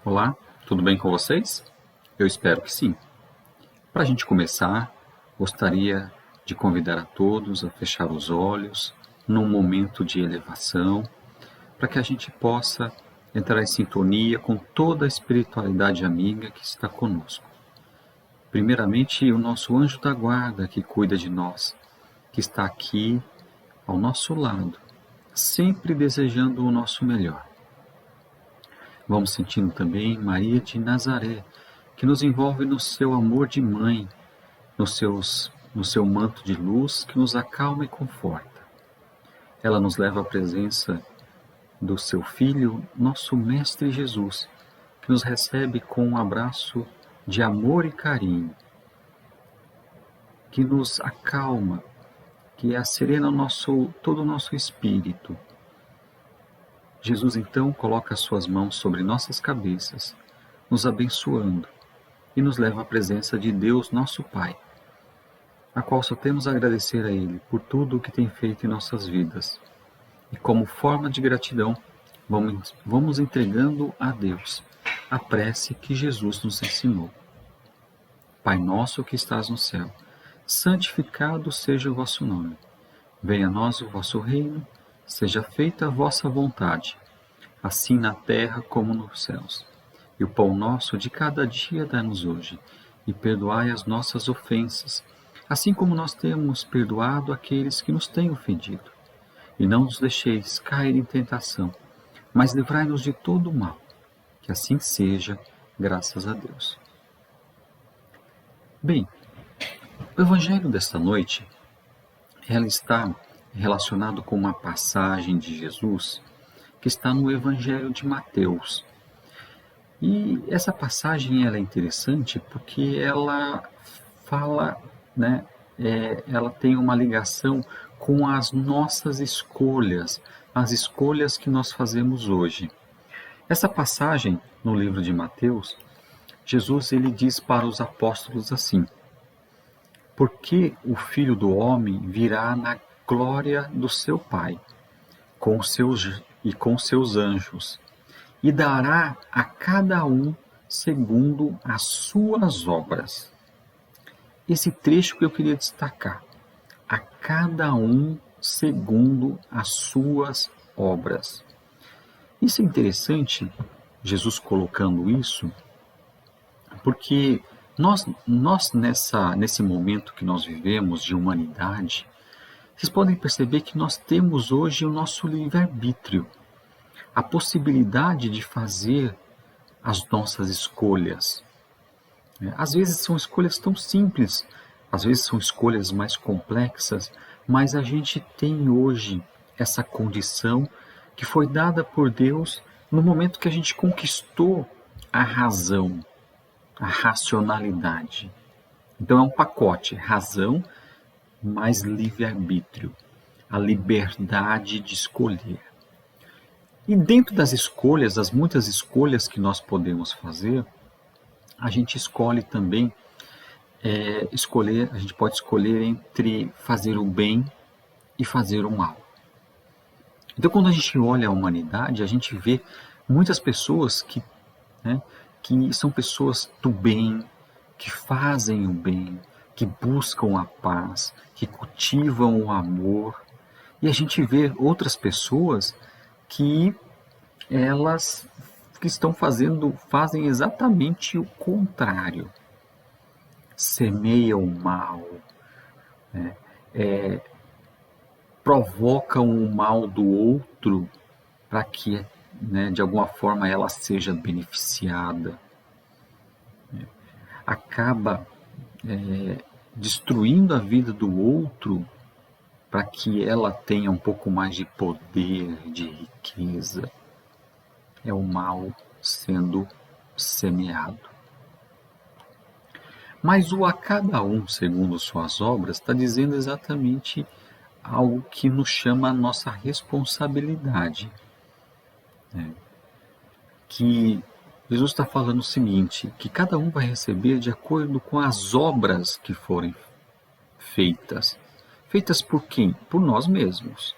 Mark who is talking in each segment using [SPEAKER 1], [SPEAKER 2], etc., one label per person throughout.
[SPEAKER 1] Olá, tudo bem com vocês? Eu espero que sim. Para a gente começar, gostaria de convidar a todos a fechar os olhos num momento de elevação, para que a gente possa entrar em sintonia com toda a espiritualidade amiga que está conosco. Primeiramente, o nosso anjo da guarda que cuida de nós, que está aqui ao nosso lado, sempre desejando o nosso melhor. Vamos sentindo também Maria de Nazaré, que nos envolve no seu amor de mãe, no seu manto de luz que nos acalma e conforta. Ela nos leva à presença do seu Filho, nosso Mestre Jesus, que nos recebe com um abraço de amor e carinho, que nos acalma, que acerena todo o nosso espírito. Jesus então coloca as suas mãos sobre nossas cabeças, nos abençoando e nos leva à presença de Deus, nosso Pai, a qual só temos a agradecer a Ele por tudo o que tem feito em nossas vidas. E como forma de gratidão, vamos entregando a Deus a prece que Jesus nos ensinou. Pai nosso que estás no céu, santificado seja o vosso nome. Venha a nós o vosso reino, seja feita a vossa vontade, assim na terra como nos céus. E o pão nosso de cada dia dá-nos hoje, e perdoai as nossas ofensas, assim como nós temos perdoado aqueles que nos têm ofendido. E não nos deixeis cair em tentação, mas livrai-nos de todo o mal. Que assim seja, graças a Deus. Bem, o evangelho desta noite, ela está relacionado com uma passagem de Jesus que está no evangelho de Mateus. E essa passagem ela é interessante porque ela fala, ela tem uma ligação com as nossas escolhas, as escolhas que nós fazemos hoje. Essa passagem no livro de Mateus, Jesus ele diz para os apóstolos assim: porque o Filho do Homem virá na glória do seu Pai, com seus anjos, e dará a cada um segundo as suas obras. Esse trecho que eu queria destacar: a cada um segundo as suas obras. Isso é interessante, Jesus colocando isso, porque nós nesse momento que nós vivemos de humanidade, vocês podem perceber que nós temos hoje o nosso livre-arbítrio, a possibilidade de fazer as nossas escolhas. Às vezes são escolhas tão simples, às vezes são escolhas mais complexas, mas a gente tem hoje essa condição que foi dada por Deus no momento que a gente conquistou a razão, a racionalidade. Então é um pacote, razão mais livre-arbítrio, a liberdade de escolher. E dentro das escolhas, das muitas escolhas que nós podemos fazer, a gente escolhe também, a gente pode escolher entre fazer o bem e fazer o mal. Então quando a gente olha a humanidade, a gente vê muitas pessoas que são pessoas do bem, que fazem o bem, que buscam a paz, que cultivam o amor. E a gente vê outras pessoas que elas que fazem exatamente o contrário. Semeiam o mal, provocam o mal do outro para que, de alguma forma, ela seja beneficiada. Acaba destruindo a vida do outro para que ela tenha um pouco mais de poder, de riqueza. É o mal sendo semeado. Mas o a cada um segundo suas obras está dizendo exatamente algo que nos chama a nossa responsabilidade. Que Jesus está falando o seguinte, que cada um vai receber de acordo com as obras que forem feitas. Feitas por quem? Por nós mesmos.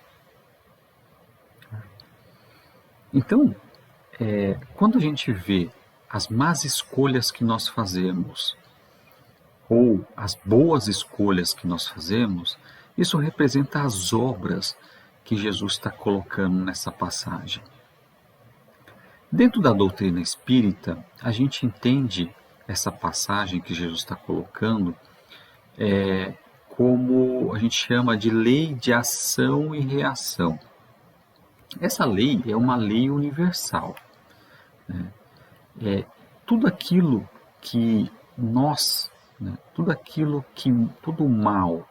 [SPEAKER 1] Então, quando a gente vê as más escolhas que nós fazemos ou as boas escolhas que nós fazemos, isso representa as obras que Jesus está colocando nessa passagem. Dentro da doutrina espírita, a gente entende essa passagem que Jesus está colocando como a gente chama de lei de ação e reação. Essa lei é uma lei universal. Tudo aquilo que nós, todo o mal,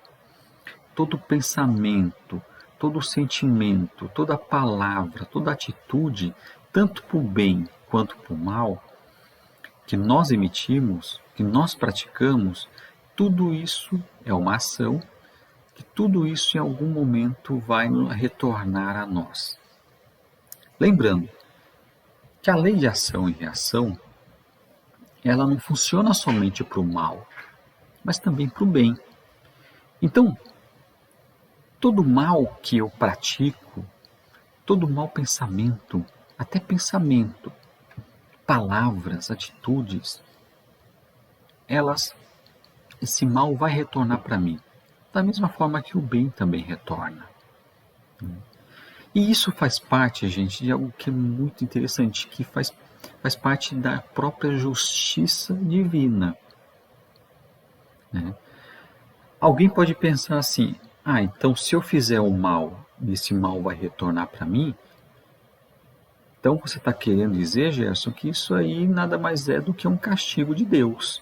[SPEAKER 1] todo pensamento, todo sentimento, toda palavra, toda atitude, tanto para o bem quanto para o mal, que nós emitimos, que nós praticamos, tudo isso é uma ação, que tudo isso em algum momento vai retornar a nós. Lembrando que a lei de ação e reação, ela não funciona somente para o mal, mas também para o bem. Então, todo mal que eu pratico, todo mau pensamento, até pensamento, palavras, atitudes, esse mal vai retornar para mim, da mesma forma que o bem também retorna. E isso faz parte, gente, de algo que é muito interessante, que faz parte da própria justiça divina. Alguém pode pensar assim, então se eu fizer o mal, esse mal vai retornar para mim? Então você está querendo dizer, Gerson, que isso aí nada mais é do que um castigo de Deus.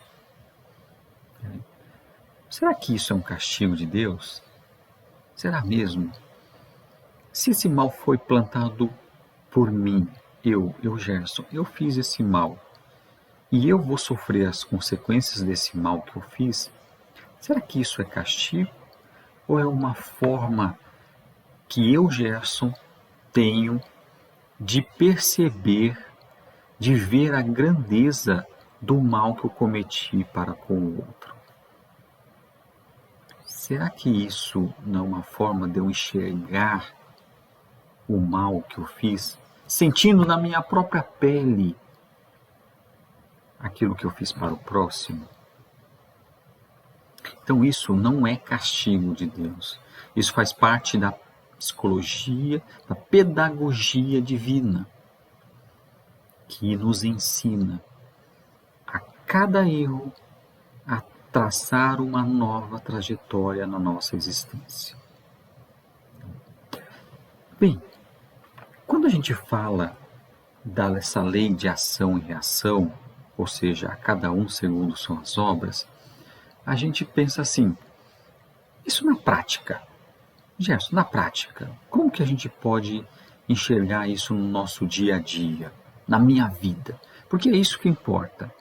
[SPEAKER 1] Será que isso é um castigo de Deus? Será mesmo? Se esse mal foi plantado por mim, eu Gerson, eu fiz esse mal, e eu vou sofrer as consequências desse mal que eu fiz, será que isso é castigo? Ou é uma forma que eu, Gerson, tenho de perceber, de ver a grandeza do mal que eu cometi para com o outro? Será que isso não é uma forma de eu enxergar o mal que eu fiz, sentindo na minha própria pele aquilo que eu fiz para o próximo? Então isso não é castigo de Deus. Isso faz parte da psicologia, da pedagogia divina, que nos ensina a cada erro a traçar uma nova trajetória na nossa existência. Bem, quando a gente fala dessa lei de ação e reação, ou seja, a cada um segundo suas obras, a gente pensa assim, isso na prática. Gerson, na prática, como que a gente pode enxergar isso no nosso dia a dia, na minha vida? Porque é isso que importa.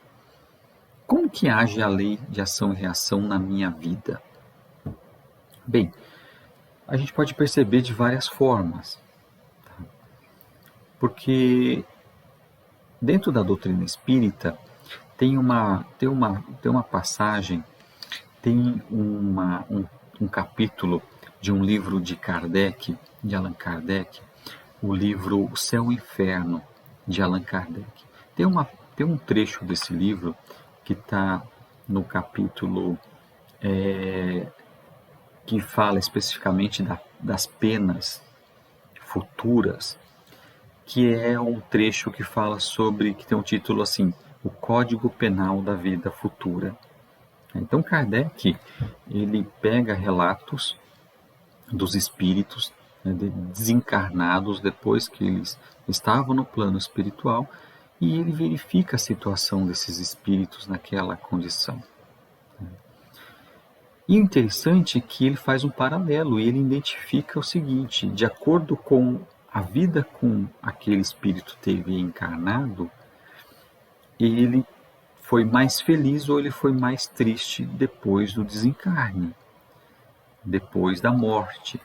[SPEAKER 1] Como que age a lei de ação e reação na minha vida? Bem, a gente pode perceber de várias formas. Porque dentro da doutrina espírita tem uma passagem, tem um capítulo de um livro de Kardec, de Allan Kardec, o livro O Céu e o Inferno, de Allan Kardec. Tem um trecho desse livro que está no capítulo que fala especificamente das penas futuras, que é um trecho que fala sobre, que tem um título assim, o Código Penal da Vida Futura. Então Kardec, ele pega relatos dos espíritos desencarnados depois que eles estavam no plano espiritual e ele verifica a situação desses espíritos naquela condição. E o interessante é que ele faz um paralelo e ele identifica o seguinte, de acordo com a vida com aquele espírito teve encarnado, ele foi mais feliz ou ele foi mais triste depois do desencarne, depois da morte.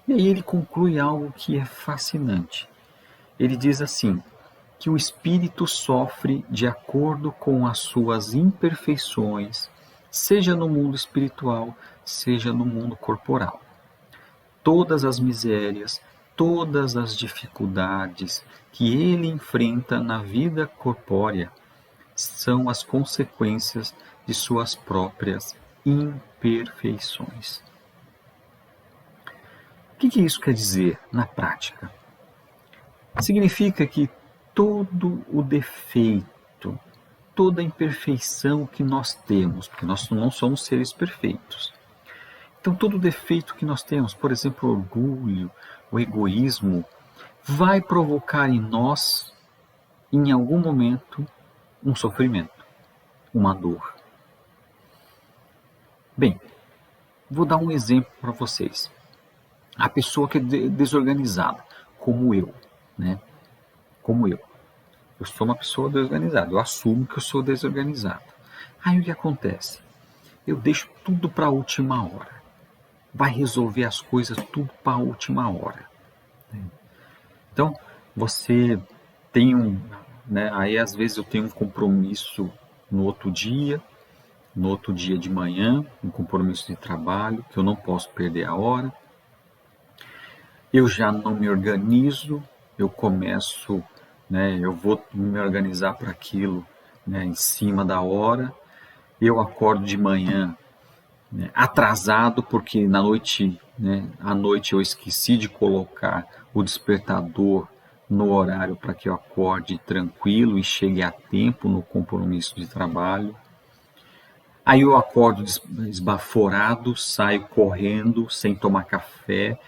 [SPEAKER 1] E aí ele conclui algo que é fascinante. Ele diz assim, que o espírito sofre de acordo com as suas imperfeições, seja no mundo espiritual, seja no mundo corporal. Todas as misérias, todas as dificuldades que ele enfrenta na vida corpórea, são as consequências de suas próprias imperfeições. O que isso quer dizer na prática? Significa que todo o defeito, toda a imperfeição que nós temos, porque nós não somos seres perfeitos. Então, todo o defeito que nós temos, por exemplo, o orgulho, o egoísmo, vai provocar em nós, em algum momento, um sofrimento, uma dor. Bem, vou dar um exemplo para vocês. A pessoa que é desorganizada, como eu, né? Como eu. Eu sou uma pessoa desorganizada, eu assumo que eu sou desorganizado. Aí o que acontece? Eu deixo tudo para a última hora. Vai resolver as coisas tudo para a última hora. Então, você tem né, aí às vezes eu tenho um compromisso no outro dia de manhã, um compromisso de trabalho, que eu não posso perder a hora. Eu já não me organizo, eu começo, né, eu vou me organizar para aquilo, né, em cima da hora. Eu acordo de manhã, né, atrasado, porque à noite eu esqueci de colocar o despertador no horário para que eu acorde tranquilo e chegue a tempo no compromisso de trabalho. Aí eu acordo esbaforado, saio correndo, sem tomar café,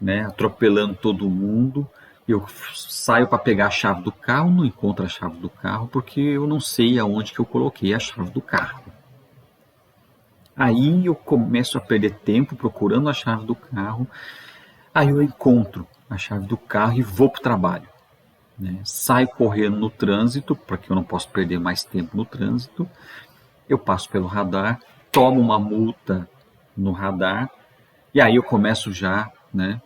[SPEAKER 1] né, atropelando todo mundo. Eu saio para pegar a chave do carro, não encontro a chave do carro, porque eu não sei aonde que eu coloquei a chave do carro. Aí eu começo a perder tempo procurando a chave do carro. Aí eu encontro a chave do carro e vou para o trabalho. Né? Saio correndo no trânsito, porque eu não posso perder mais tempo no trânsito. Eu passo pelo radar, tomo uma multa no radar, e aí eu começo já, né,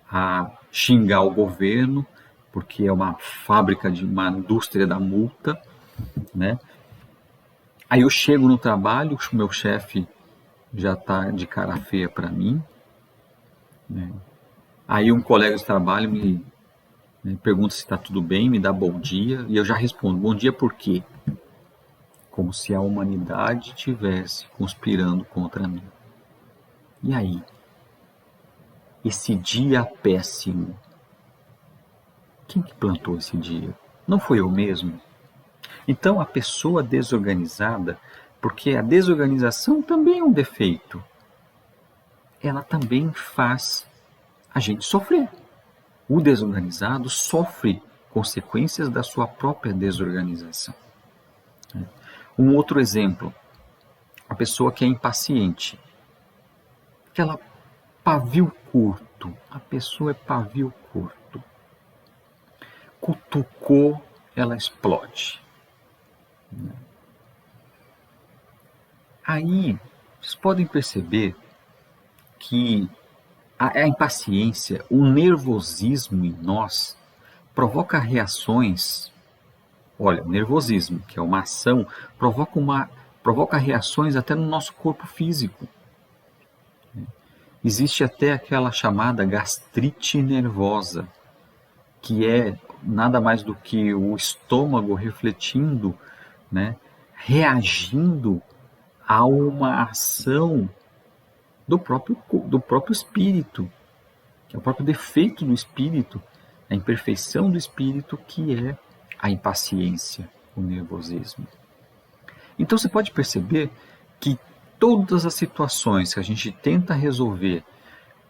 [SPEAKER 1] a xingar o governo, porque é uma fábrica, uma indústria da multa. Né? Aí eu chego no trabalho, o meu chefe já está de cara feia para mim. Né? Aí um colega de trabalho me pergunta se está tudo bem, me dá bom dia, e eu já respondo, bom dia por quê? Como se a humanidade estivesse conspirando contra mim. E aí? Esse dia péssimo, quem que plantou esse dia? Não foi eu mesmo? Então a pessoa desorganizada, porque a desorganização também é um defeito, ela também faz a gente sofrer. O desorganizado sofre consequências da sua própria desorganização. Um outro exemplo, a pessoa que é impaciente, aquela pavio curto, a pessoa é pavio curto. Cutucou, ela explode. Aí, vocês podem perceber que a impaciência, o nervosismo em nós provoca reações. Olha, o nervosismo, que é uma ação, provoca reações até no nosso corpo físico. Existe até aquela chamada gastrite nervosa, que é nada mais do que o estômago refletindo, né, reagindo a uma ação do próprio espírito, que é o próprio defeito do espírito, a imperfeição do espírito, que é a impaciência, o nervosismo. Então você pode perceber que todas as situações que a gente tenta resolver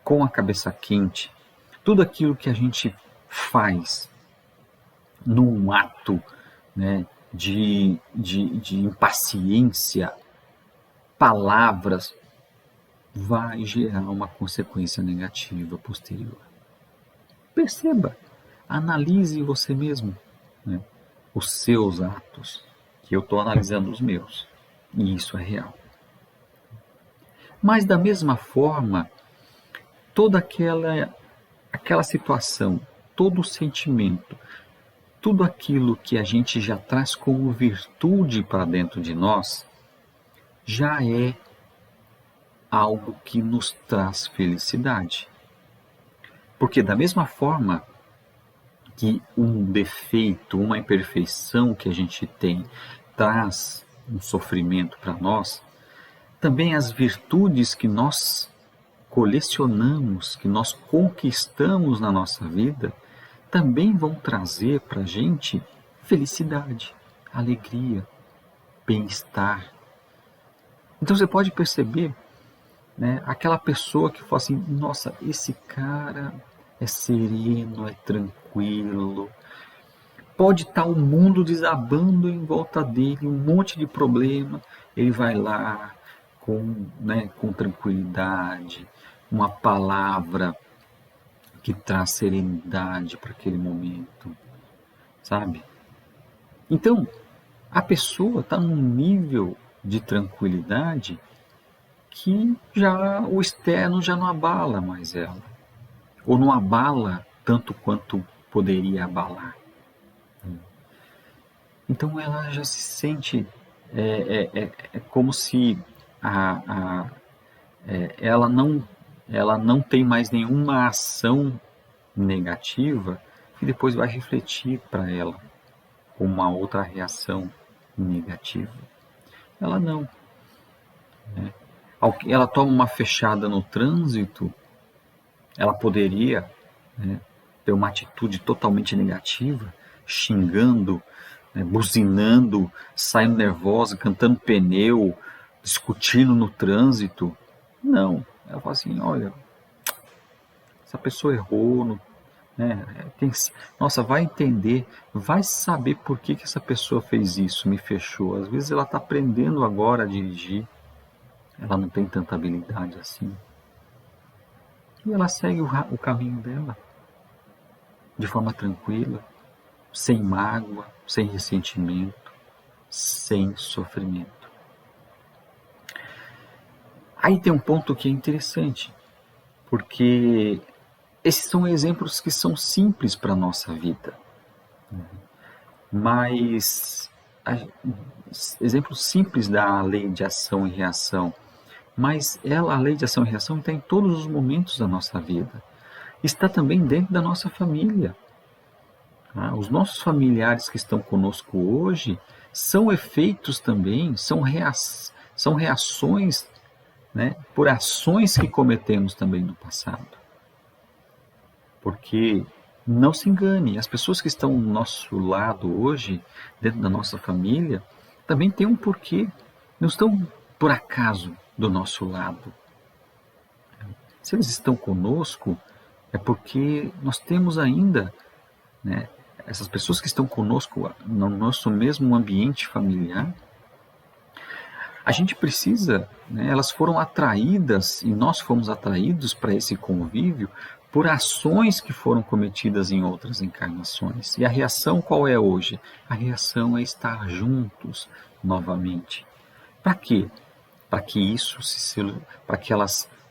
[SPEAKER 1] com a cabeça quente, tudo aquilo que a gente faz num ato, né, de impaciência, palavras, vai gerar uma consequência negativa posterior. Perceba, analise você mesmo, né, os seus atos, que eu estou analisando os meus, e isso é real. Mas da mesma forma, toda aquela situação, todo o sentimento, tudo aquilo que a gente já traz como virtude para dentro de nós, já é algo que nos traz felicidade. Porque da mesma forma que um defeito, uma imperfeição que a gente tem, traz um sofrimento para nós, também as virtudes que nós colecionamos, que nós conquistamos na nossa vida, também vão trazer para a gente felicidade, alegria, bem-estar. Então você pode perceber, né, aquela pessoa que fala assim, nossa, esse cara é sereno, é tranquilo, pode estar o mundo desabando em volta dele, um monte de problema, ele vai lá com tranquilidade, uma palavra que traz serenidade para aquele momento, sabe? Então, a pessoa está num nível de tranquilidade que já o externo já não abala mais ela, ou não abala tanto quanto poderia abalar. Então ela já se sente, é como se ela não tem mais nenhuma ação negativa que depois vai refletir para ela com uma outra reação negativa. Ela não. Né? Ela toma uma fechada no trânsito, ela poderia, né, ter uma atitude totalmente negativa, xingando, né, buzinando, saindo nervosa, cantando pneu, discutindo no trânsito. Não, ela fala assim, olha, essa pessoa errou, né, nossa, vai entender, vai saber por que essa pessoa fez isso, me fechou. Às vezes ela está aprendendo agora a dirigir, ela não tem tanta habilidade assim. E ela segue o caminho dela, de forma tranquila, sem mágoa, sem ressentimento, sem sofrimento. Aí tem um ponto que é interessante, porque esses são exemplos que são simples para a nossa vida, mas exemplos simples da lei de ação e reação, mas a lei de ação e reação está em todos os momentos da nossa vida, está também dentro da nossa família. Os nossos familiares que estão conosco hoje são efeitos também, são reações, né, por ações que cometemos também no passado. Porque, não se engane, as pessoas que estão ao nosso lado hoje, dentro da nossa família, também têm um porquê. Não estão por acaso do nosso lado. Se eles estão conosco, é porque nós temos ainda, né, essas pessoas que estão conosco no nosso mesmo ambiente familiar, a gente precisa, né, elas foram atraídas e nós fomos atraídos para esse convívio por ações que foram cometidas em outras encarnações. E a reação qual é hoje? A reação é estar juntos novamente. Para quê? Para que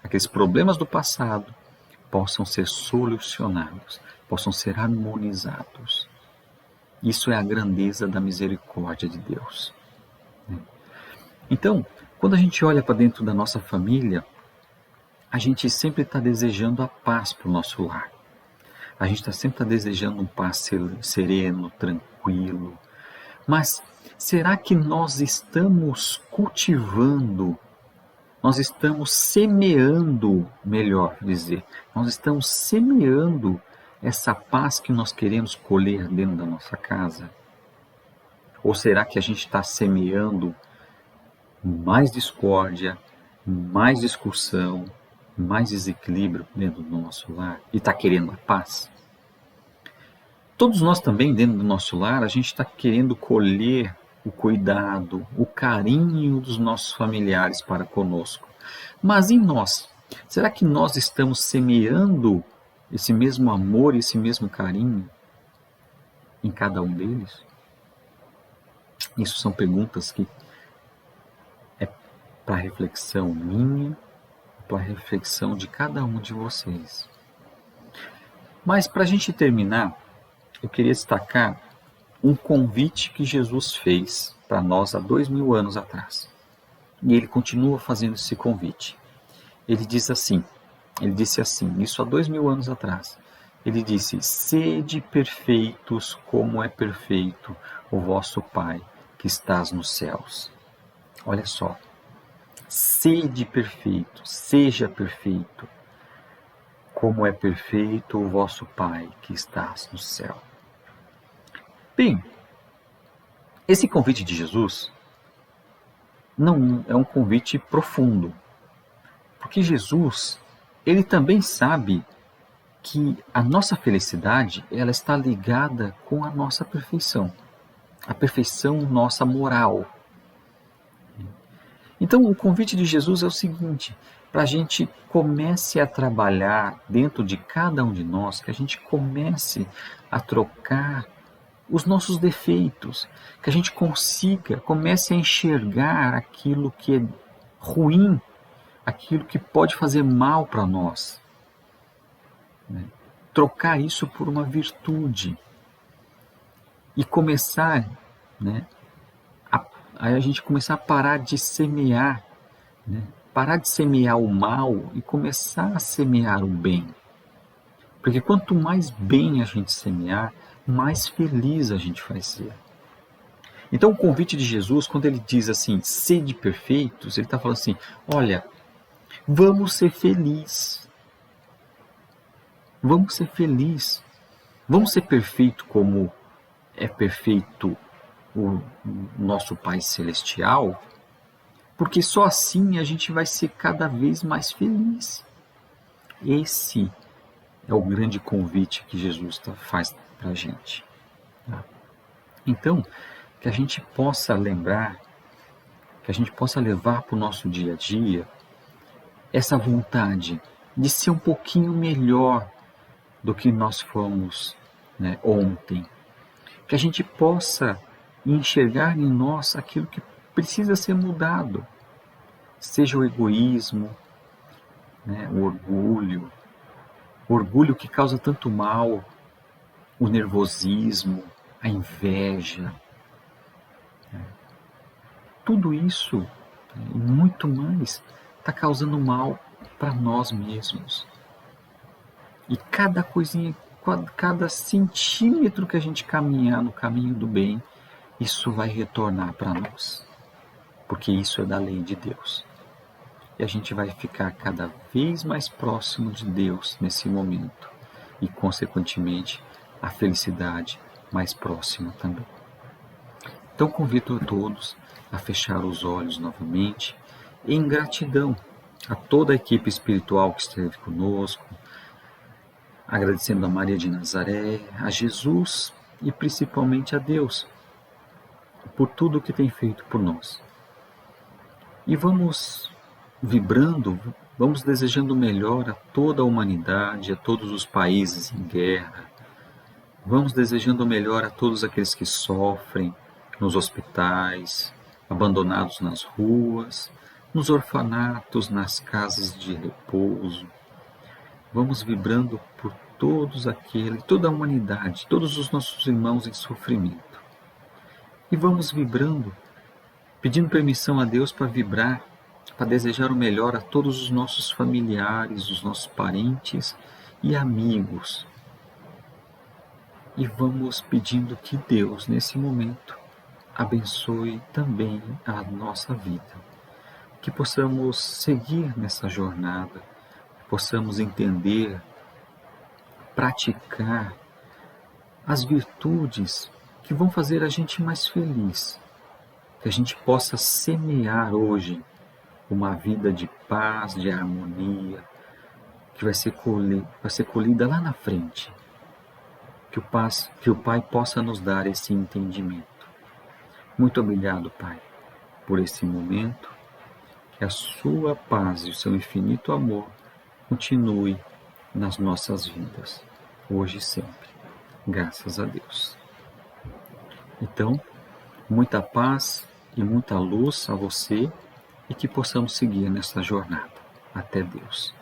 [SPEAKER 1] aqueles problemas do passado possam ser solucionados, possam ser harmonizados. Isso é a grandeza da misericórdia de Deus. Então, quando a gente olha para dentro da nossa família, a gente sempre está desejando a paz para o nosso lar. A gente sempre está desejando um paz sereno, tranquilo. Mas será que nós estamos cultivando, nós estamos semeando, melhor dizer, nós estamos semeando essa paz que nós queremos colher dentro da nossa casa? Ou será que a gente está semeando mais discórdia, mais discussão, mais desequilíbrio dentro do nosso lar e está querendo a paz? Todos nós também, dentro do nosso lar, a gente está querendo colher o cuidado, o carinho dos nossos familiares para conosco. Mas em nós, será que nós estamos semeando esse mesmo amor, esse mesmo carinho em cada um deles? Isso são perguntas que é para reflexão minha, para reflexão de cada um de vocês. Mas para a gente terminar, eu queria destacar um convite que Jesus fez para nós há 2000 anos atrás. E ele continua fazendo esse convite. Ele disse assim, isso há 2000 anos atrás. Ele disse, sede perfeitos como é perfeito o vosso Pai, que estás nos céus. Olha só. Sede perfeito, seja perfeito, como é perfeito o vosso Pai que estás no céu. Bem, esse convite de Jesus não é um convite profundo, porque Jesus, ele também sabe que a nossa felicidade, ela está ligada com a nossa perfeição, a perfeição nossa moral. Então, o convite de Jesus é o seguinte, para a gente comece a trabalhar dentro de cada um de nós, que a gente comece a trocar os nossos defeitos, que a gente comece a enxergar aquilo que é ruim, aquilo que pode fazer mal para nós. Né? Trocar isso por uma virtude e começar, né, a gente começar a parar de semear, né? Parar de semear o mal e começar a semear o bem. Porque quanto mais bem a gente semear, mais feliz a gente vai ser. Então o convite de Jesus, quando ele diz assim, sede perfeitos, ele está falando assim, olha, vamos ser felizes. Vamos ser felizes. Vamos ser perfeito como é perfeito o nosso Pai Celestial, porque só assim a gente vai ser cada vez mais feliz. Esse é o grande convite que Jesus faz para a gente. Então, que a gente possa lembrar, que a gente possa levar para o nosso dia a dia essa vontade de ser um pouquinho melhor do que nós fomos, né, ontem. Que a gente possa enxergar em nós aquilo que precisa ser mudado. Seja o egoísmo, né, o orgulho que causa tanto mal, o nervosismo, a inveja. Tudo isso, né, e muito mais, está causando mal para nós mesmos. E cada coisinha, cada centímetro que a gente caminhar no caminho do bem, isso vai retornar para nós. Porque isso é da lei de Deus. E a gente vai ficar cada vez mais próximo de Deus nesse momento. E, consequentemente, a felicidade mais próxima também. Então, convido a todos a fechar os olhos novamente, em gratidão a toda a equipe espiritual que esteve conosco, agradecendo a Maria de Nazaré, a Jesus e principalmente a Deus, por tudo que tem feito por nós. E vamos vibrando, vamos desejando melhor a toda a humanidade, a todos os países em guerra. Vamos desejando melhor a todos aqueles que sofrem nos hospitais, abandonados nas ruas, nos orfanatos, nas casas de repouso. Vamos vibrando por toda a humanidade, todos os nossos irmãos em sofrimento. E vamos vibrando, pedindo permissão a Deus para vibrar, para desejar o melhor a todos os nossos familiares, os nossos parentes e amigos. E vamos pedindo que Deus, nesse momento, abençoe também a nossa vida. Que possamos seguir nessa jornada, que possamos entender, praticar as virtudes que vão fazer a gente mais feliz. Que a gente possa semear hoje uma vida de paz, de harmonia, que vai ser colhida lá na frente. Que o Pai possa nos dar esse entendimento. Muito obrigado, Pai, por esse momento. Que a sua paz e o seu infinito amor continue nas nossas vidas, hoje e sempre. Graças a Deus. Então, muita paz e muita luz a você e que possamos seguir nessa jornada até Deus.